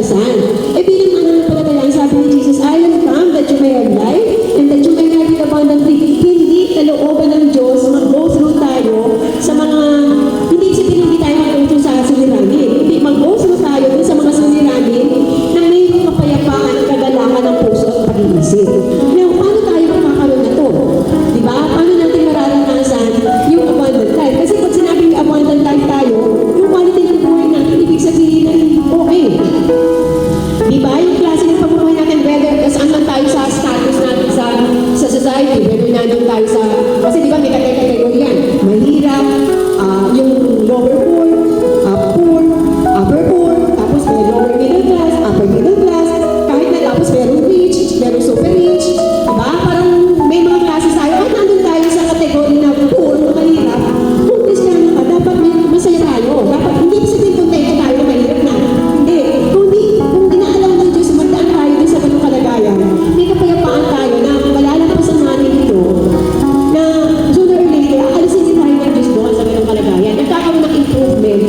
karanasan. Eh bilang mananampalataya, sabi ni Jesus, I am come that you may have life and that you may have it abundantly. Hindi kalooban ng Diyos mag-go through tayo sa mga, hindi sabihin hindi tayo mag-go through sa suliranin. Hindi mag-go through tayo dun sa mga suliranin na may kapayapaan at kagalakan ng puso at pag-iisip. Now, paano tayo makakaroon na to? Diba? Paano natin mararanasan yung abundant life? Kasi pag sinabing abundant life tayo, yung quality ng buhay natin, ibig sabihin na okay. Diba? Yung klase ng pamumuhay natin, whether saan man tayo sa status natin sa society, whether nandun tayo sa, kasi diba may kategorya yan, mahirap, yung lower poor, poor, upper poor, tapos may lower middle class, upper middle class, kahit na tapos merong rich, merong super rich, diba? Parang may mga classes tayo, kahit nandun tayo sa kategorya na poor, mahirap, kung Kristiyano ka, dapat masaya tayo. Dapat hindi sabihin kontento tayo na mahirap na. Hindi. Kung dinaalam ng Diyos, magdaan tayo din sa ganung kalagayan, may kapayapaan tayo na malalampasan natin ito, na sooner or later, aalisin din tayo ng Diyos doon sa ganung kalagayan. Nagkakaroon ng improvement